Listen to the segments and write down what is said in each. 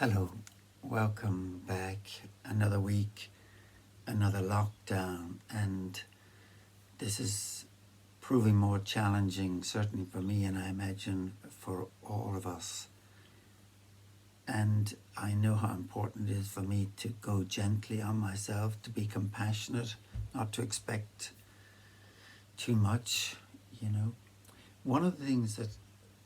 Hello, welcome back. Another week, another lockdown, and this is proving more challenging, certainly for me, and I imagine for all of us. And I know how important it is for me to go gently on myself, to be compassionate, not to expect too much, you know. One of the things that,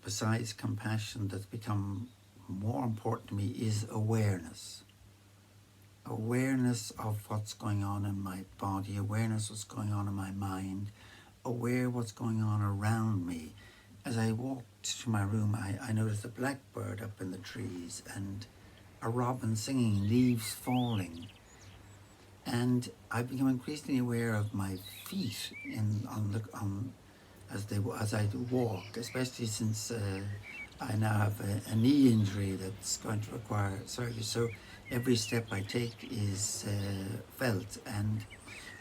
besides compassion, that's become more important to me is awareness. Awareness of what's going on in my body, awareness what's going on in my mind, aware what's going on around me. As I walked to my room, I noticed a blackbird up in the trees and a robin singing, leaves falling. And I've become increasingly aware of my feet as I walk, especially since I now have a knee injury that's going to require surgery. So every step I take is felt. And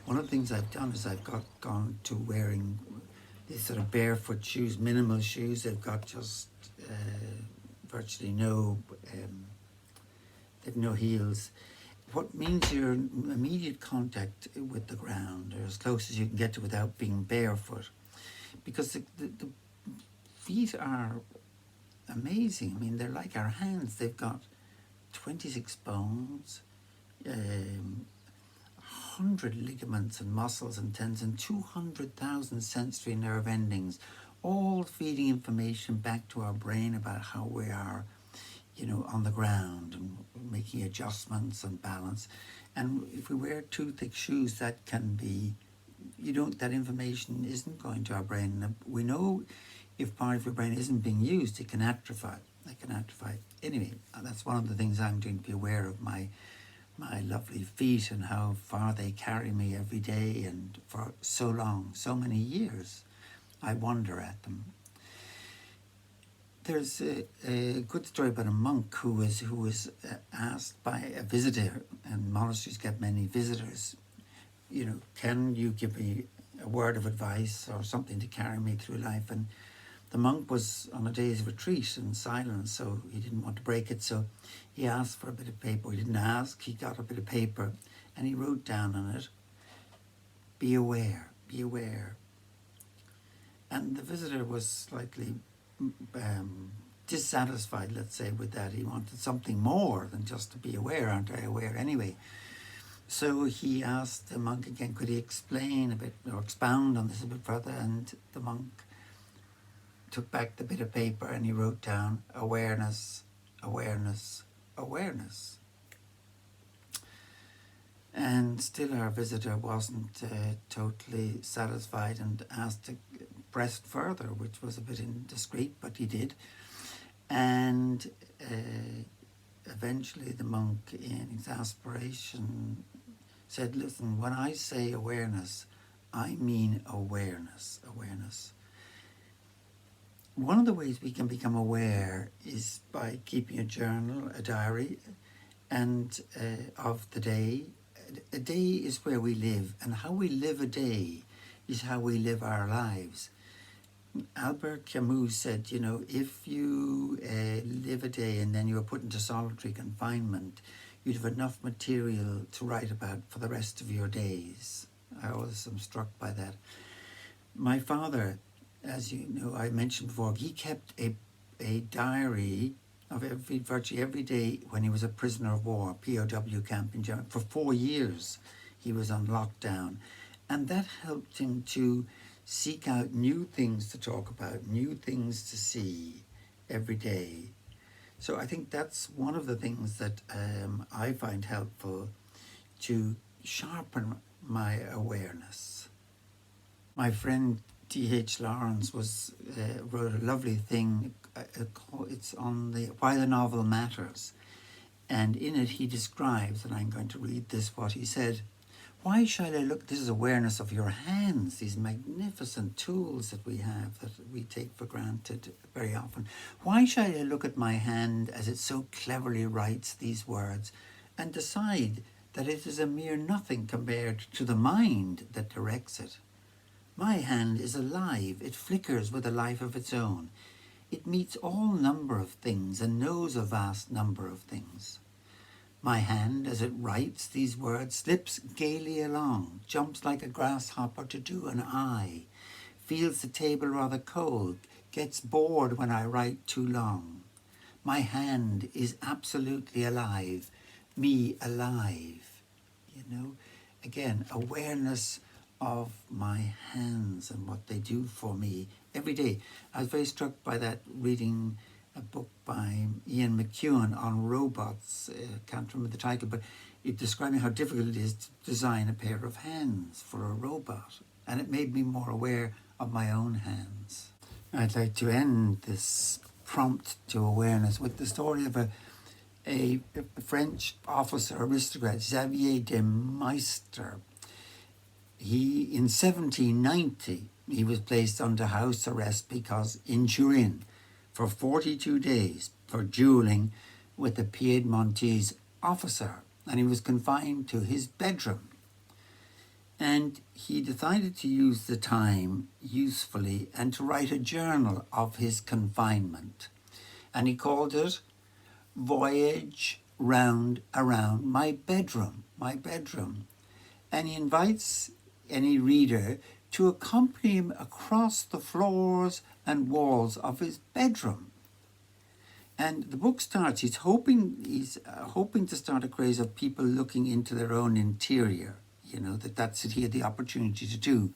one of the things I've done is I've gone to wearing these sort of barefoot shoes, minimal shoes. They've got just virtually they've no heels. What means you're in immediate contact with the ground, or as close as you can get to without being barefoot. Because the feet are amazing. I mean, they're like our hands. They've got 26 bones, 100 ligaments and muscles and tendons, and 200,000 sensory nerve endings, all feeding information back to our brain about how we are, on the ground and making adjustments and balance. And if we wear too thick shoes, that can be, that information isn't going to our brain. And we know if part of your brain isn't being used, it can atrophy. Anyway, that's one of the things I'm doing, to be aware of my lovely feet and how far they carry me every day, and for so long, so many years, I wonder at them. There's a good story about a monk who was asked by a visitor, and monasteries get many visitors, can you give me a word of advice or something to carry me through life? And the monk was on a day's retreat in silence, so he didn't want to break it. So he asked for a bit of paper. He didn't ask, he got a bit of paper, and he wrote down on it, be aware, be aware. And the visitor was slightly dissatisfied, let's say, with that. He wanted something more than just to be aware. Aren't I aware anyway? So he asked the monk again, could he explain a bit or expound on this a bit further? And the monk took back the bit of paper and he wrote down awareness, awareness, awareness. And still our visitor wasn't totally satisfied and asked to press further, which was a bit indiscreet, but he did. And eventually the monk, in exasperation, said, listen, when I say awareness, I mean awareness, awareness. One of the ways we can become aware is by keeping a journal, a diary, and of the day. A day is where we live, and how we live a day is how we live our lives. Albert Camus said, if you live a day and then you are put into solitary confinement, you'd have enough material to write about for the rest of your days. I always am struck by that. My father, as you know, I mentioned before, he kept a diary of virtually every day when he was a prisoner of war, POW camp in Germany. For 4 years he was on lockdown, and that helped him to seek out new things to talk about, new things to see every day. So I think that's one of the things that I find helpful to sharpen my awareness. My friend T.H. Lawrence wrote a lovely thing. It's on Why the Novel Matters. And in it he describes, and I'm going to read this, what he said. Why shall I look, this is awareness of your hands, these magnificent tools that we have that we take for granted very often. Why shall I look at my hand as it so cleverly writes these words and decide that it is a mere nothing compared to the mind that directs it? My hand is alive, it flickers with a life of its own. It meets all number of things and knows a vast number of things. My hand, as it writes these words, slips gaily along, jumps like a grasshopper to do an I, feels the table rather cold, gets bored when I write too long. My hand is absolutely alive, me alive. You know, again, awareness of my hands and what they do for me every day. I was very struck by that, reading a book by Ian McEwan on robots. Can't remember the title, but it describing how difficult it is to design a pair of hands for a robot. And it made me more aware of my own hands. I'd like to end this prompt to awareness with the story of a French officer, aristocrat, Xavier de Meister. In 1790, he was placed under house arrest because in Turin for 42 days for dueling with a Piedmontese officer, and he was confined to his bedroom. And he decided to use the time usefully and to write a journal of his confinement. And he called it Voyage Round Around My Bedroom. And he invites any reader to accompany him across the floors and walls of his bedroom. And the book starts, he's hoping to start a craze of people looking into their own interior. You know, that's what he had the opportunity to do.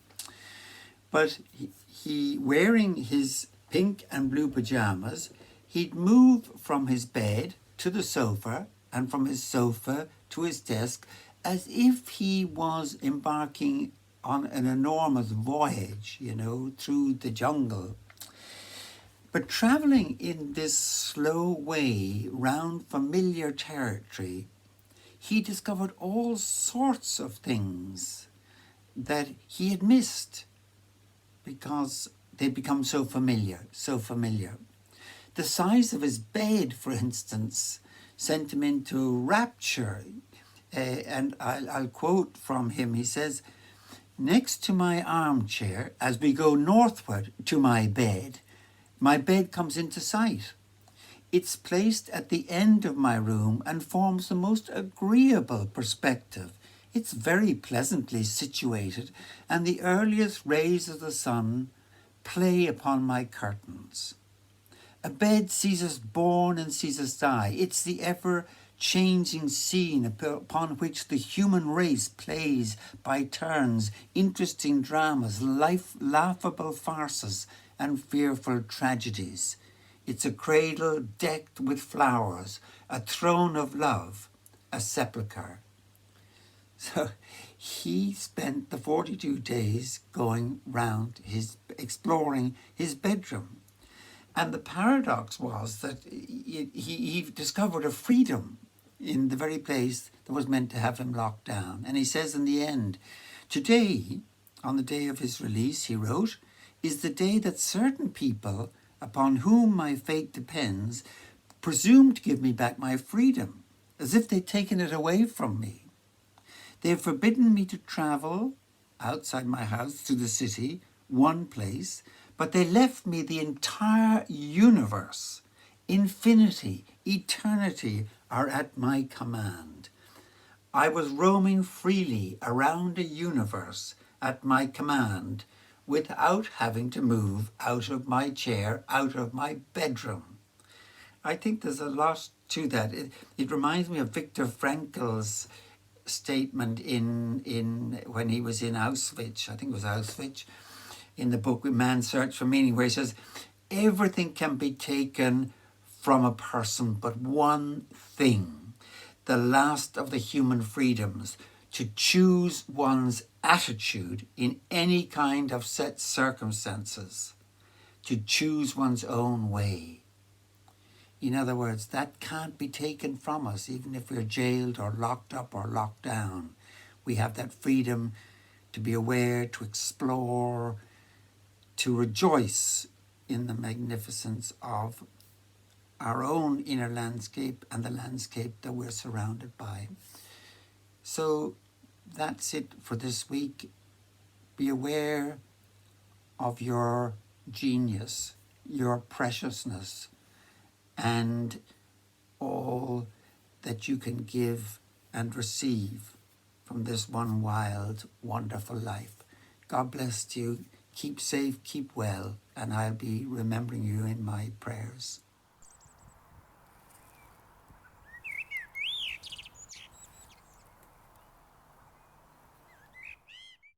But he wearing his pink and blue pajamas, he'd move from his bed to the sofa and from his sofa to his desk as if he was embarking on an enormous voyage, you know, through the jungle. But traveling in this slow way round familiar territory, he discovered all sorts of things that he had missed because they'd become so familiar. The size of his bed, for instance, sent him into rapture. And I'll quote from him. He says, "Next to my armchair, as we go northward to my bed comes into sight. It's placed at the end of my room and forms the most agreeable perspective. It's very pleasantly situated, and the earliest rays of the sun play upon my curtains. A bed sees us born and sees us die. It's the ever-changing scene upon which the human race plays by turns interesting dramas, laughable farces, and fearful tragedies. It's a cradle decked with flowers, a throne of love, a sepulchre." So he spent the 42 days going round exploring his bedroom. And the paradox was that he discovered a freedom in the very place that was meant to have him locked down. And he says in the end, "Today, on the day of his release," he wrote, "is the day that certain people upon whom my fate depends presume to give me back my freedom, as if they'd taken it away from me. They've forbidden me to travel outside my house to the city, one place, but they left me the entire universe. Infinity, eternity are at my command. I was roaming freely around a universe at my command without having to move out of my chair, out of my bedroom." I think there's a lot to that. It reminds me of Viktor Frankl's statement in when he was in Auschwitz, I think it was Auschwitz, in the book Man's Search for Meaning, where he says, everything can be taken from a person but one thing, the last of the human freedoms, to choose one's attitude in any kind of set circumstances, to choose one's own way. In other words, that can't be taken from us, even if we're jailed or locked up or locked down. We have that freedom to be aware, to explore, to rejoice in the magnificence of our own inner landscape and the landscape that we're surrounded by. So that's it for this week. Be aware of your genius, your preciousness and all that you can give and receive from this one wild, wonderful life. God bless you. Keep safe, keep well, and I'll be remembering you in my prayers.